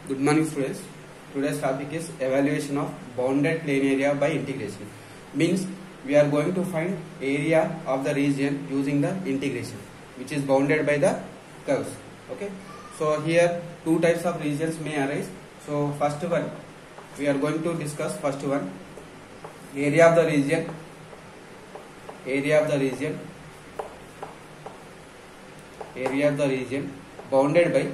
Good morning, students. Today's topic is evaluation of bounded plane area by integration. Means we are going to find area of the region using the integration, which is bounded by the curves. Okay. So here two types of regions may arise. So first one we are going to discuss. First one, area of the region. Area of the region. Area of the region bounded by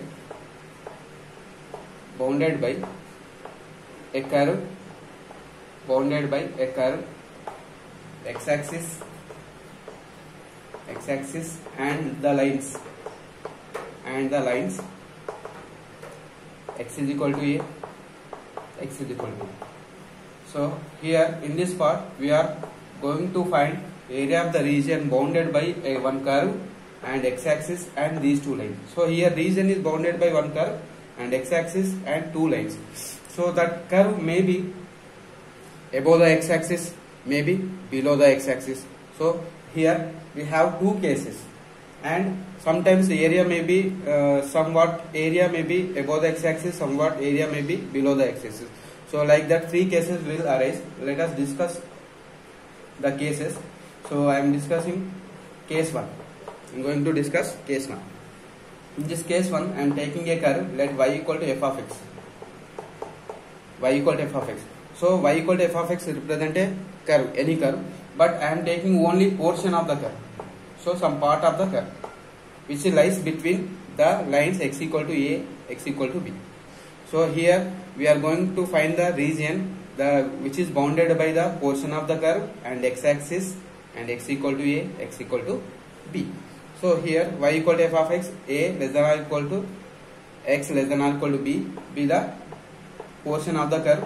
a curve, bounded by a curve, x-axis and the lines, x is equal to a, x is equal to. So here in this part we are going to find area of the region bounded by a one curve and x-axis and these two lines. So here region is bounded by one curve and x-axis and two lines. So that curve may be above the x-axis, may be below the x-axis. So here we have two cases, and sometimes the area may be somewhat area may be above the x-axis, somewhat area may be below the x-axis. So like that three cases will arise. Let us discuss the cases. So I am discussing case 1. I am going to discuss case 1. In this case 1, I am taking a curve. Let y equal to f of x. Y equal to f of x. So y equal to f of x represent a curve, any curve, but I am taking only portion of the curve. So some part of the curve which lies between the lines x equal to a, x equal to b. So here we are going to find the region which is bounded by the portion of the curve and x-axis and x equal to a, x equal to b. So here y equal to f of x, a less than or equal to x less than or equal to b, be the portion of the curve,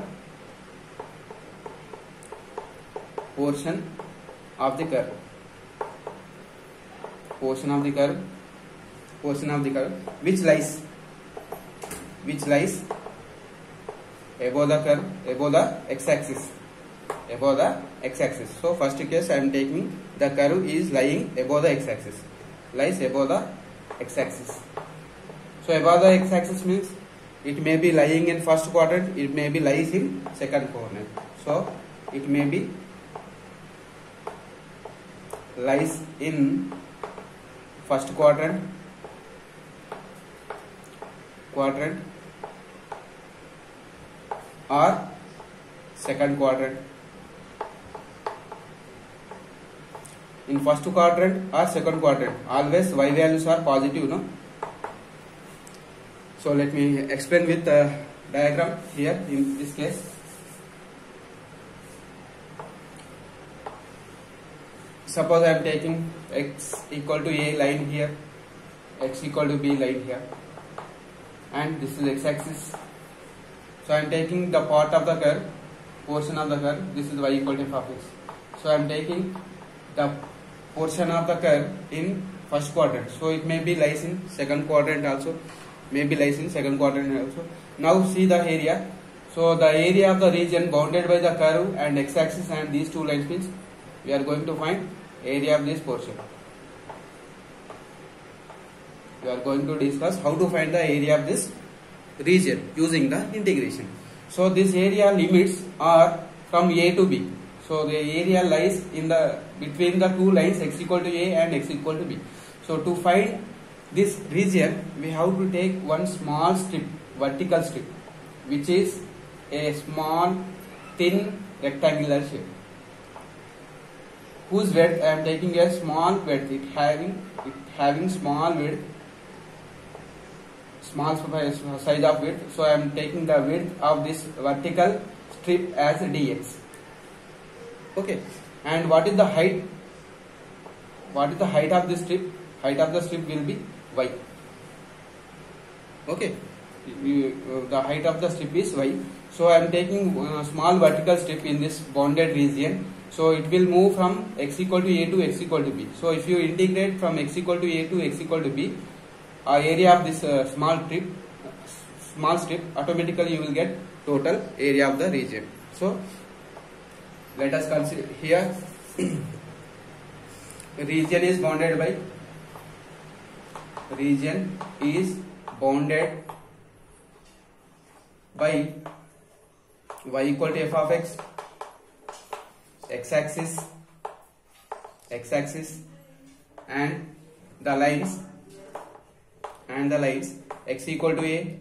portion of the curve, portion of the curve, portion of the curve which lies above the curve, above the x-axis, above the x-axis. So first case I am taking the curve is lying above the x-axis, lies above the x-axis. So above the x-axis means it may be lying in first quadrant, it may be lies in second quadrant. So it may be lies in first quadrant or second quadrant. In first quadrant or second quadrant, always y values are positive, no? So let me explain with the diagram here. In this case, suppose I am taking x equal to a line here, x equal to b line here, and this is x-axis. So I am taking the part of the curve, portion of the curve. This is y equal to f of x. So I am taking the portion of the curve in first quadrant. So it may be lies in second quadrant also, may be lies in second quadrant also. Now see the area. So the area of the region bounded by the curve and x-axis and these two lines means we are going to find area of this portion. We are going to discuss how to find the area of this region using the integration. So this area limits are from a to b. So the area lies in the between the two lines x equal to a and x equal to b. So to find this region we have to take one small strip, vertical strip, which is a small thin rectangular shape, whose width I am taking a small width, it having small width, small size of width. So I am taking the width of this vertical strip as dx. Okay, and what is the height? What is the height of this strip? Height of the strip will be y. Okay, the height of the strip is y. So I am taking a small vertical strip in this bounded region. So it will move from x equal to a to x equal to b. So if you integrate from x equal to a to x equal to b, area of this small strip, automatically you will get total area of the region. So let us consider here region is bounded by region is bounded by y equal to f of x, x-axis, and the lines x equal to a,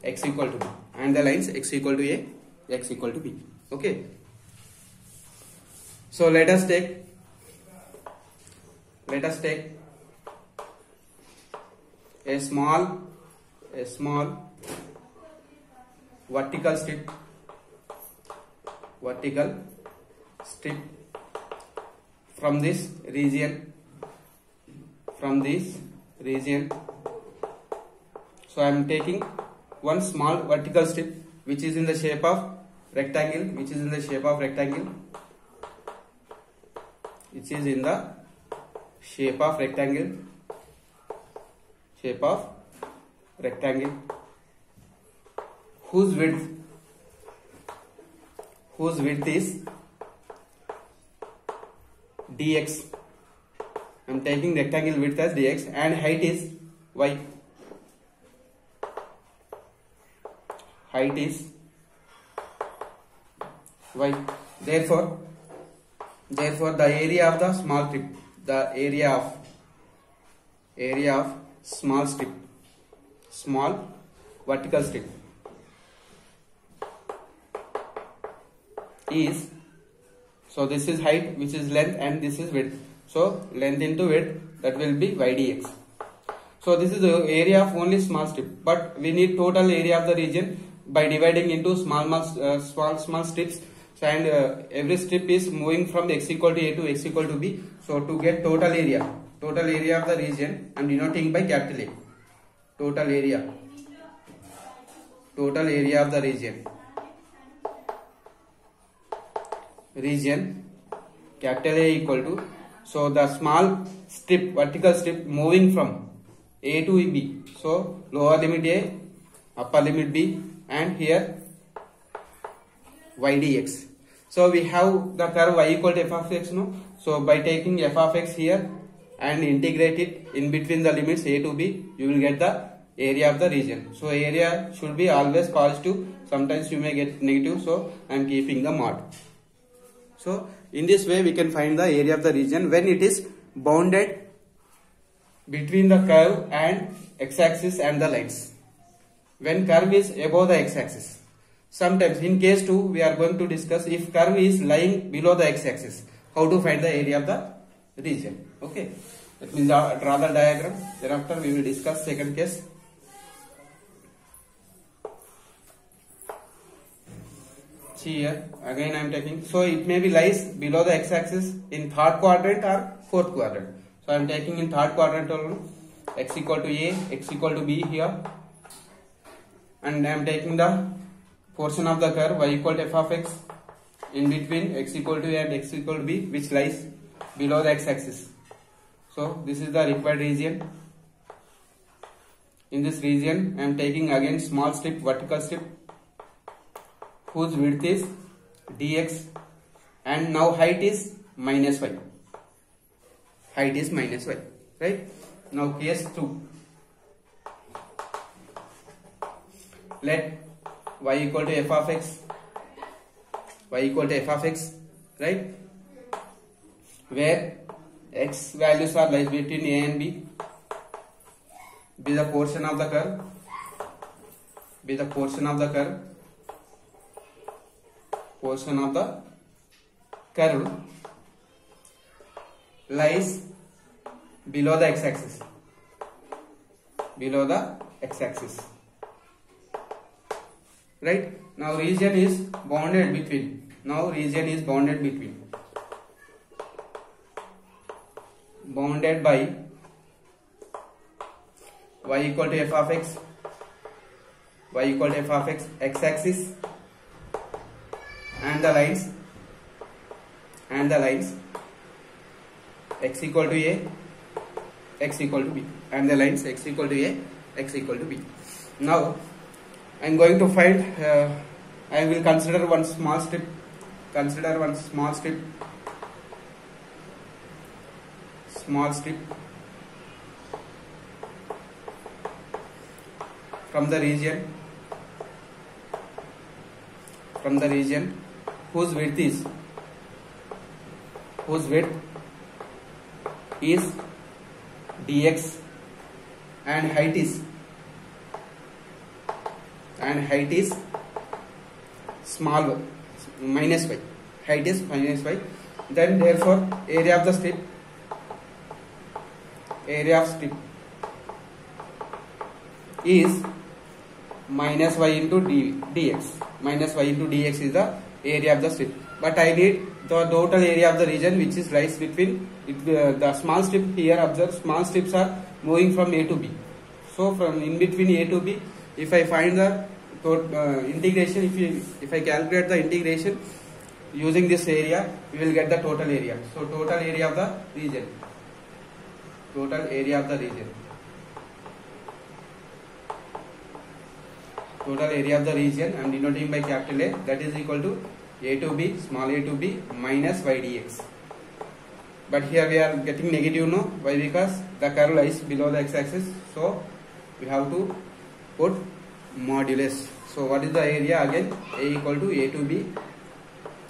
x equal to b, and the lines x equal to a, x equal to b. Okay. So let us take a small vertical strip from this region. So I am taking one small vertical strip which is in the shape of rectangle, whose width is dx. I am taking rectangle width as dx and height is y. Therefore the area of the small strip, small vertical strip is, so this is height, which is length, and this is width. So length into width, that will be y dx. So this is the area of only small strip, but we need total area of the region by dividing into small strips. So, and every strip is moving from x equal to a to x equal to b. So to get total area of the region, I am denoting by capital A. Total area of the region capital A equal to, so the small strip, vertical strip moving from A to B. So lower limit A, upper limit B, and here y dx. So we have the curve y equal to f of x, no? So by taking f of x here and integrate it in between the limits a to b, you will get the area of the region. So area should be always positive. Sometimes you may get negative, so I am keeping the mod. So in this way we can find the area of the region when it is bounded between the curve and x-axis and the lines. When curve is above the x-axis. Sometimes in case 2 we are going to discuss if curve is lying below the x-axis, how to find the area of the region. Okay, let me draw the diagram. Thereafter we will discuss second case. See here again I am taking, so it may be lies below the x-axis in third quadrant or fourth quadrant. So I am taking in third quadrant only, x equal to a, x equal to b here, and I am taking the portion of the curve y equal to f of x in between x equal to a and x equal to b, which lies below the x-axis. So this is the required region. In this region I am taking again small strip, vertical strip, whose width is dx, and now height is minus y. Right? Now case 2. Let y equal to f of x, right? Where x values are lies between a and b, be the portion of the curve, lies below the x-axis, right? Now region is bounded between, bounded by y equal to f of x, x-axis, and the lines x equal to a, x equal to b, and the lines x equal to a, x equal to b. Now I am going to find, I will consider one small strip, from the region from the region whose width is dx and height is small minus y, height is minus y, then therefore area of strip is minus y into dx. Minus y into dx is the area of the strip. But I need the total area of the region which is lies between the small strip. Here observe, small strips are moving from A to B. So from in between A to B, if I find the integration, if I calculate the integration using this area, we will get the total area. So total area of the region. Total area of the region I am denoting by capital A, that is equal to A to B, small a to b minus y dx. But here we are getting negative, no? Why? Because the curve lies below the x-axis. So we have to put modulus. So what is the area again? A equal to A to B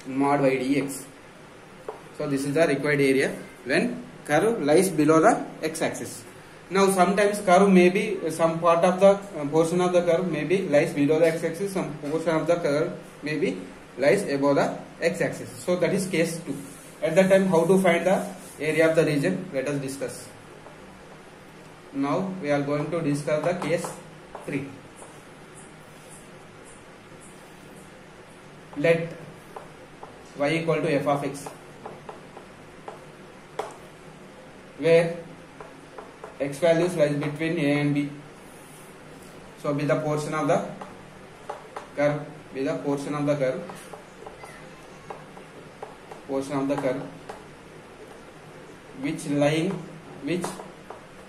mod y dx. So this is the required area when curve lies below the x-axis. Now sometimes curve may be some part of the portion of the curve may be lies below the x-axis, some portion of the curve may be lies above the x-axis. So that is case 2. At that time, how to find the area of the region? Let us discuss. Now we are going to discuss the case 3. Let y equal to f of x, where x values lies between a and b. So be the portion of the curve, which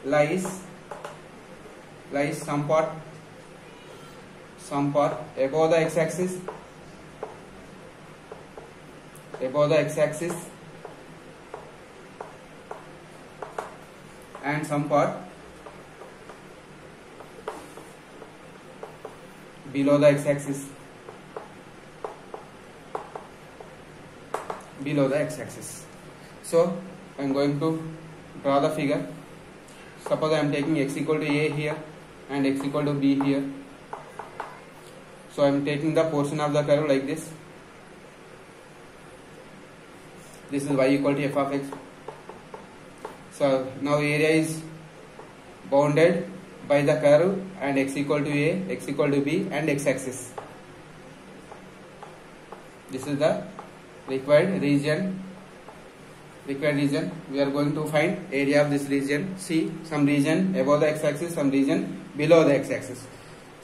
lies some part above the x-axis, and some part below the x-axis. So I am going to draw the figure. Suppose I am taking x equal to a here and x equal to b here. So I am taking the portion of the curve like this. This is y equal to f of x. So now area is bounded by the curve and x equal to a, x equal to b and x-axis. This is the required region. We are going to find area of this region. See, some region above the x-axis, some region below the x-axis.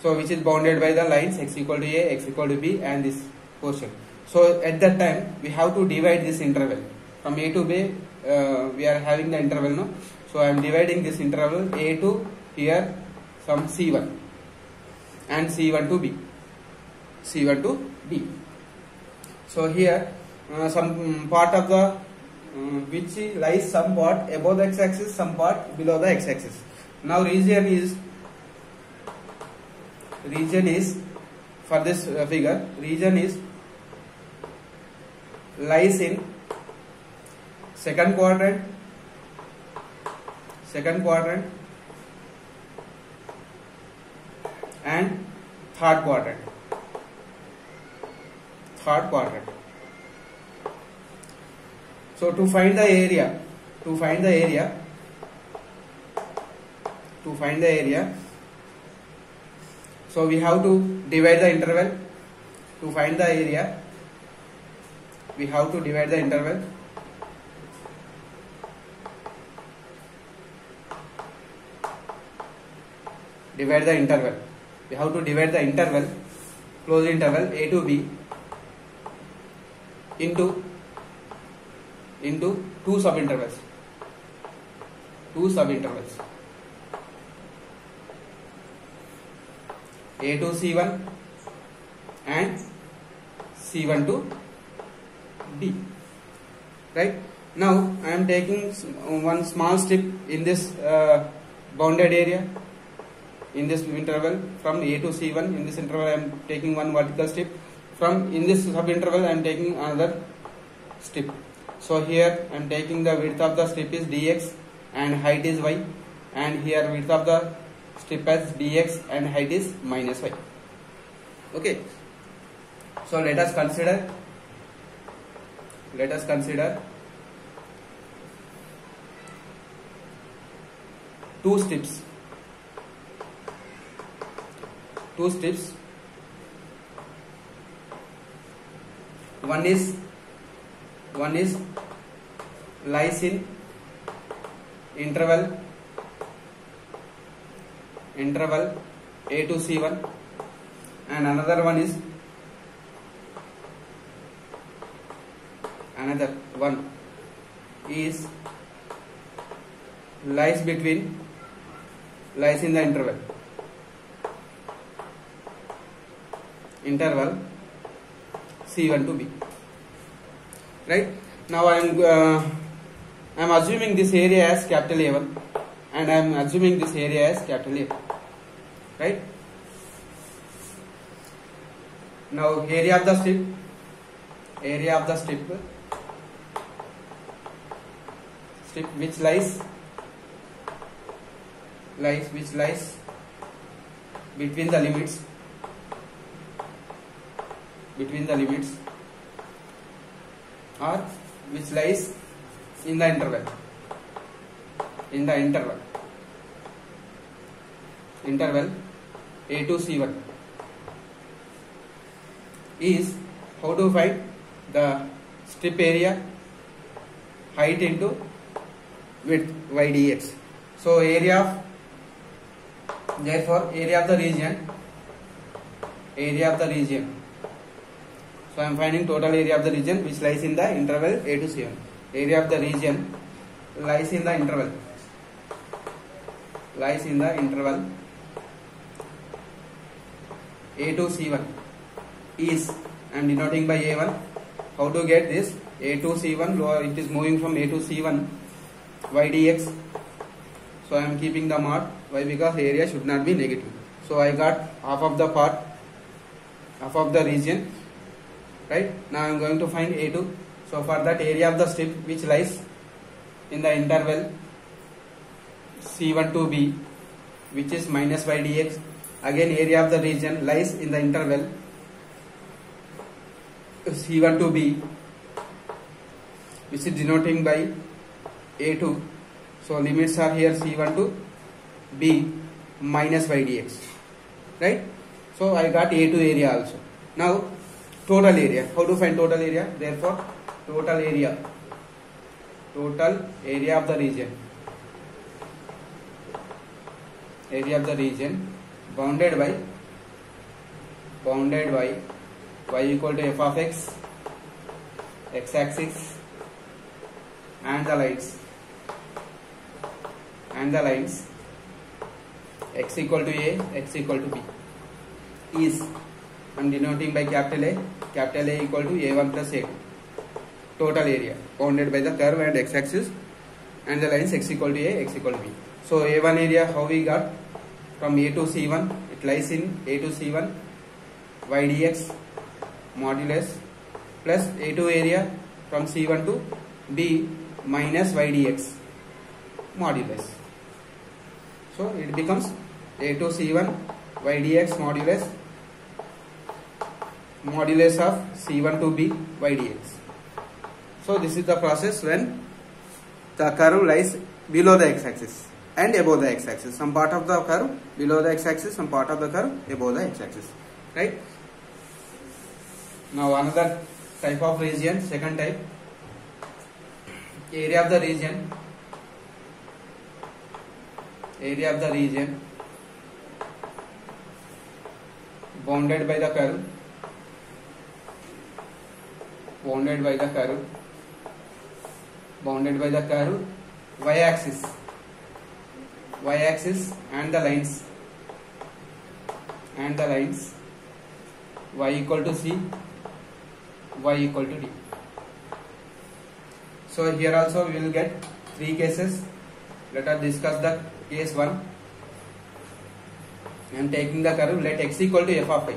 So which is bounded by the lines x equal to a, x equal to b and this portion. So at that time we have to divide this interval from a to b. We are having the interval, no? So I am dividing this interval a to here from c1 and c1 to b. So here some part of the which lies some part above the x-axis, some part below the x-axis. Now region is for this figure, region is lies in second quadrant and third quadrant. So to find the area, so we have to divide the interval. To find the area, we have to divide the interval. We have to divide the interval, closed interval a to b into two subintervals. A to c1 and c1 to d. Right? Now I am taking one small strip in this bounded area, in this interval from a to c1. In this interval I am taking one vertical strip. from in this subinterval I am taking another strip. So here I am taking the width of the strip is dx and height is y, and here width of the strip as dx and height is minus y. Okay. So let us consider two strips. One is lies in interval A to C1, and another one is lies in the interval C1 to B. Right? Now I am assuming this area as capital A1 and I am assuming this area as capital A. Right? Now area of the strip which lies between the limits or which lies in the interval A to C1 is how to find the strip area, height into width y dx. So area of the region. So I am finding total area of the region which lies in the interval A to C1. Area of the region lies in the interval A to C1 is, I am denoting by A1. How to get this? A to C1, it is moving from A to C1 y dx. So I am keeping the mod. Why? Because area should not be negative. So I got half of the region. Right? Now I am going to find A2. So for that, area of the strip which lies in the interval C1 to B, which is minus y dx. Again, area of the region lies in the interval C1 to B, which is denoting by A2. So limits are here C1 to B minus y dx. Right? So I got A2 area also. Now total area. How to find total area? Therefore, total area of the region bounded by y equal to f of x axis and the lines x equal to a, x equal to b is, I am denoting by capital A equal to A1 plus A2. Total area bounded by the curve and x axis and the lines x equal to A, x equal to B. So A1 area, how we got? From A to C1, it lies in A to C1 y dx modulus plus A2 area from C1 to B minus y dx modulus. So it becomes A to C1 y dx modulus of C1 to B y dx. So this is the process when the curve lies below the x-axis and above the x-axis. Some part of the curve below the x-axis, some part of the curve above the x-axis. Right? Now another type of region, second type, area of the region bounded by the curve y axis and the lines y equal to C, y equal to D. So here also we will get three cases. Let us discuss the case 1. I am taking the curve, let x equal to f of y.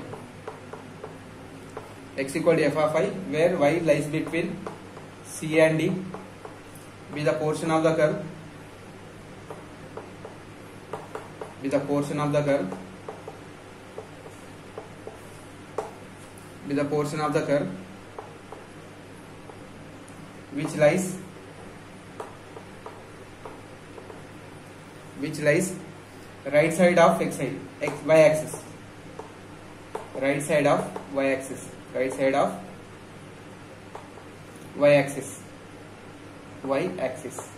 x equal to f of I, where y lies between C and D, be the portion of the curve, be the portion of the curve, be the portion of the curve which lies right side of y axis, right side of y axis, right side of y axis, y axis,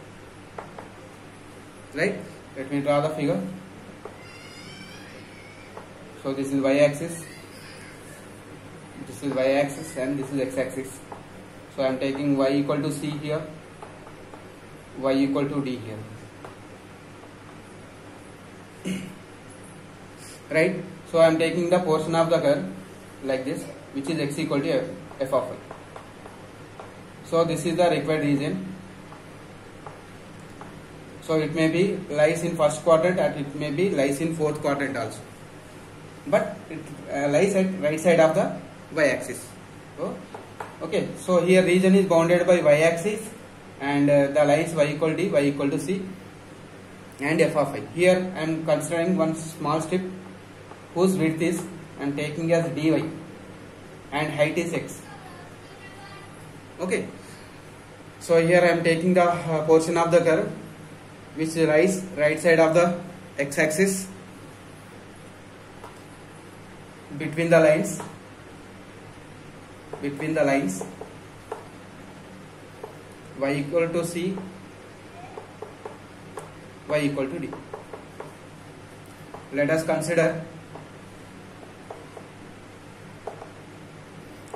right? Let me draw the figure. So this is y axis, this is y axis, and this is x axis. So I am taking y equal to C here, y equal to D here, right? So I am taking the portion of the curve like this, which is x equal to f of I. So this is the required region. So it may be lies in first quadrant and it may be lies in fourth quadrant also, but it lies at right side of the y axis. So, okay, so here region is bounded by y axis and the lines y equal to D, y equal to C and f of I. Here I am considering one small strip whose width is, I am taking as dy and height is x. Okay, so here I am taking the portion of the curve which lies right side of the x axis between the lines y equal to C, y equal to D. Let us consider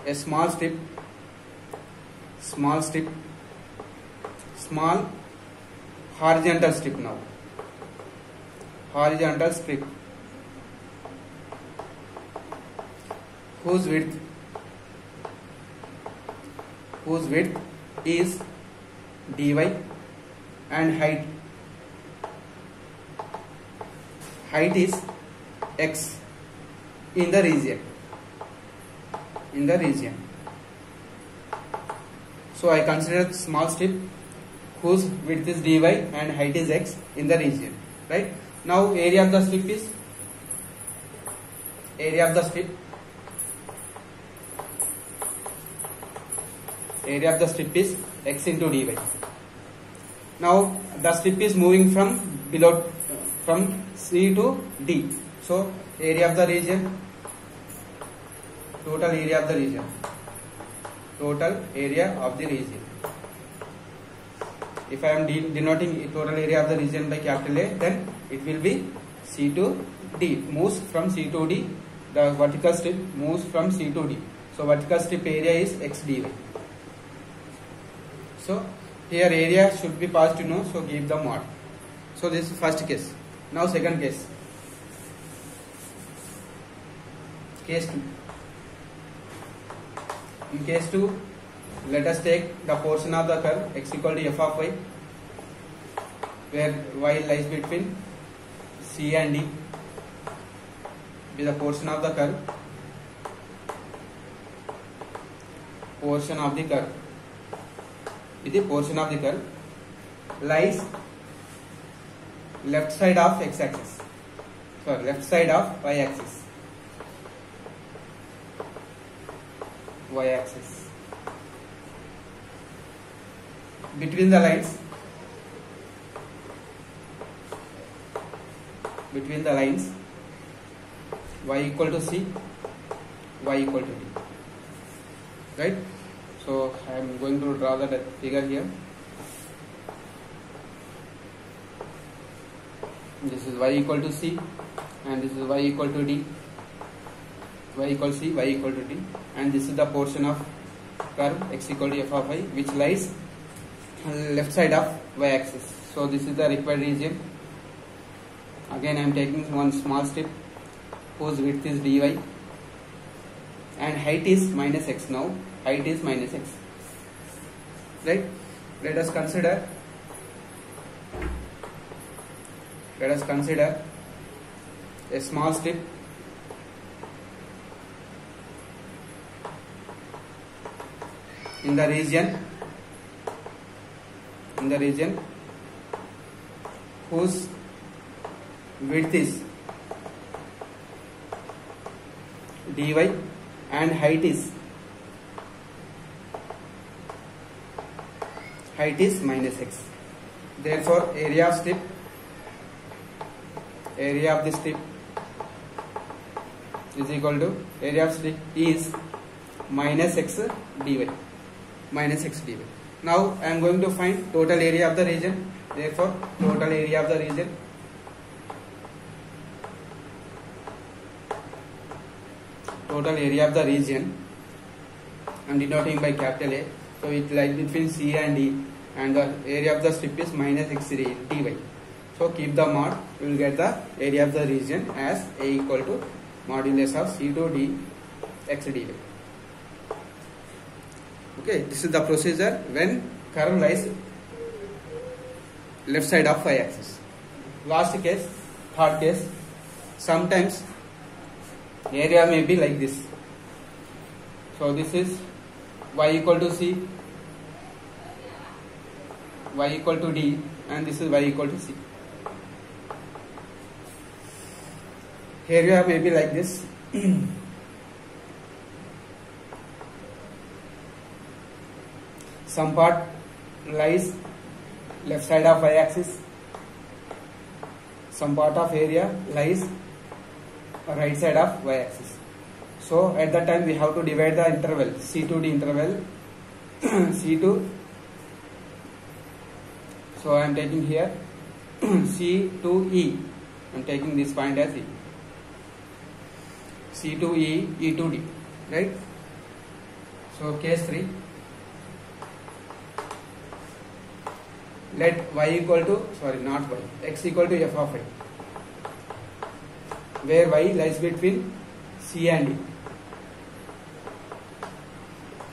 a small horizontal strip now. Horizontal strip whose width is dy and height is x in the region. So I consider small strip whose width is dy and height is x in the region, right? Now area of the strip is x into dy. Now the strip is moving from C to D. So area of the region, total area of the region. If I am denoting total area of the region by capital A, then it will be C to D. It moves from C to D. The vertical strip moves from C to D. So vertical strip area is x dy. So here area should be positive, no? So give the mod. So this is first case. Now second case. Case 2. In case 2, let us take the portion of the curve x equal to f of y, where y lies between C and D, be the portion of the curve. Lies left side of x axis, left side of y axis. Between the lines y equal to C, y equal to D, right? So I am going to draw the figure here. This is y equal to C and this is y equal to D, y equal to C, y equal to D, and this is the portion of curve x equal to f of I which lies left side of y axis. So this is the required region. Again I am taking one small strip whose width is dy and height is minus x. Now height is minus x, right? Let us consider a small strip in the region whose width is dy and height is minus x. Therefore, area of the strip is equal to area of strip is minus x dy. Now I am going to find total area of the region. Therefore, total area of the region I am denoting by capital A. So it lies between C and D, and the area of the strip is minus x dy. So keep the mod, you will get the area of the region as A equal to modulus of C2D x dy. Okay, this is the procedure when curve lies left side of y-axis. Last case, third case, sometimes area may be like this. So this is y equal to C, y equal to D, and this is y equal to C. Area may be like this. Some part lies left side of y-axis, some part of area lies right side of y-axis. So at that time we have to divide the interval C2D interval C2. So I am taking here C2E. I am taking this point as E. C2E E2D, right? So case 3. Let x equal to f of y, where y lies between C and D.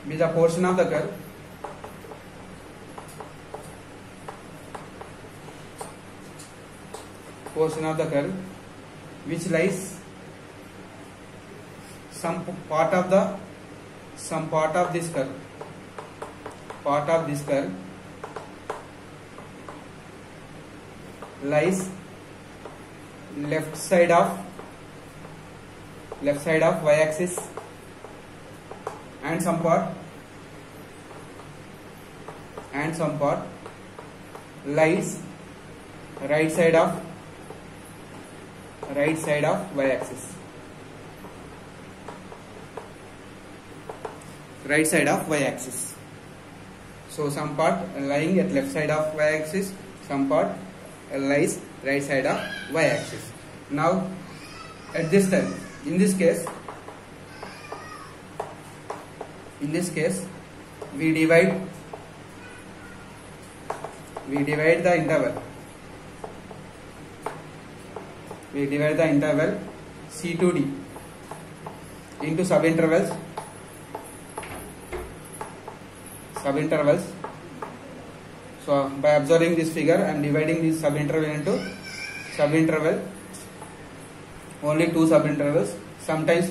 Be the portion of the curve which lies some part of this curve. Lies left side of y-axis, and some part lies right side of y-axis. So some part lying at left side of y-axis, some part lies right side of y-axis. Now at this time, in this case we divide the interval C2D into subintervals. So by observing this figure, I am dividing this subinterval into subinterval, only 2 subintervals. Sometimes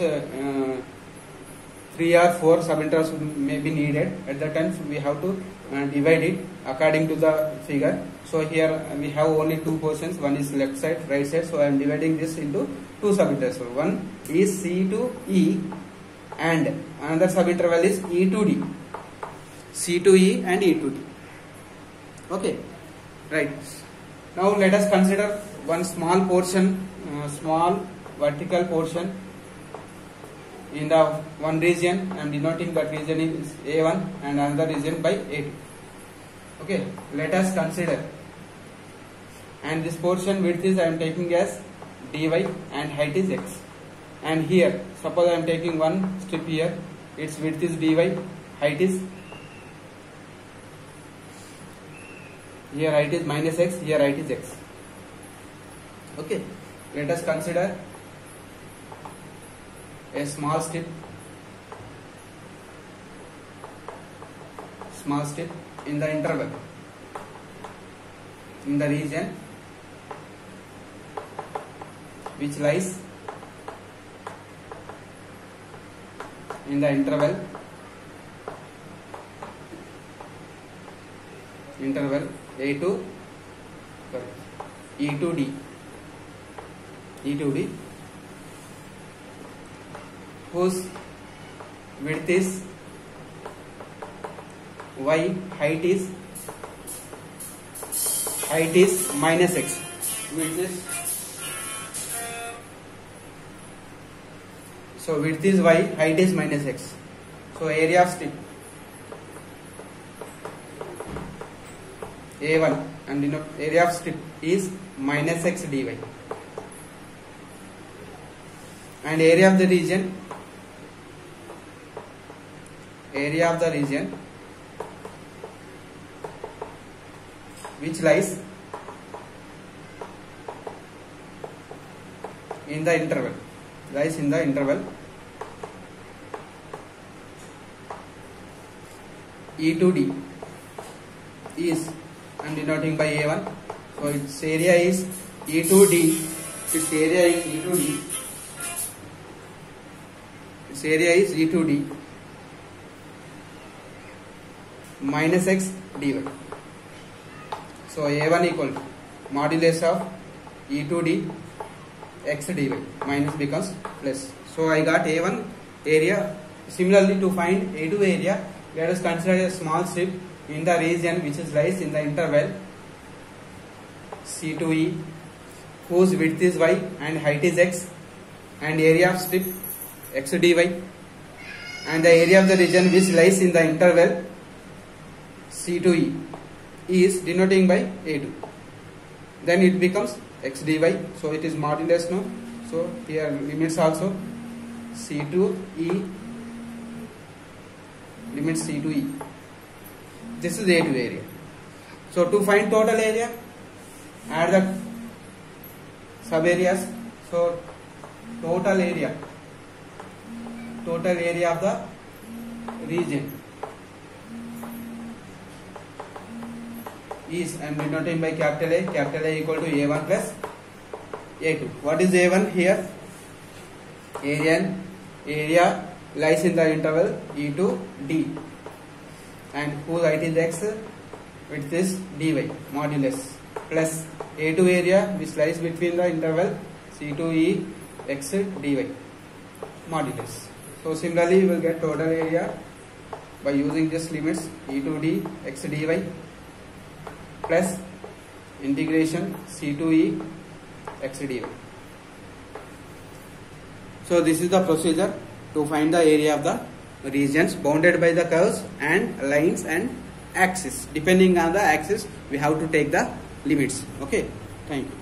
3 or 4 subintervals may be needed. At that time we have to divide it according to the figure. So here we have only 2 portions, one is left side, right side. So I am dividing this into 2 subintervals. So one is C2E and another subinterval is E2D. C2E and E2D. Okay, right. Now let us consider one small portion, small vertical portion in the one region. I am denoting that region is A1 and another region by A2. Okay, let us consider. And this portion width is I am taking as dy and height is x. And here, suppose I am taking one strip here, its width is dy, height is, here height is minus x, here height is x. Okay, let us consider a small strip in the interval, in the region which lies in the interval interval E to D, whose width is y, height is minus x. Width is y, height is minus x. So area of strip A1 and area of strip is minus x dy, and area of the region which lies in the interval E to D is, and denoting by A1, so its area is E to D, minus x dy. So A1 equal to modulus of E to D x dy, minus becomes plus. So I got A1 area. Similarly, to find A2 area, let us consider a small strip in the region which lies in the interval C to E, whose width is y and height is x, and area of strip x dy, and the area of the region which lies in the interval C to E is denoting by A2. Then it becomes x dy, so it is modulus now. So here limits also C to E, limits C to E. This is A2 area. So to find total area, add the sub areas. So total area of the region is, I am denoting by capital A equal to A1 plus A2. What is A1 here? Area lies in the interval E to D, and whose height is x, width is dy, modulus, plus A2 area which lies between the interval C to E x dy, modulus. So similarly, we will get total area by using this limits E to D x dy plus integration C to E x dy. So this is the procedure to find the area of the regions bounded by the curves and lines and axis. Depending on the axis, we have to take the limits. Okay, thank you.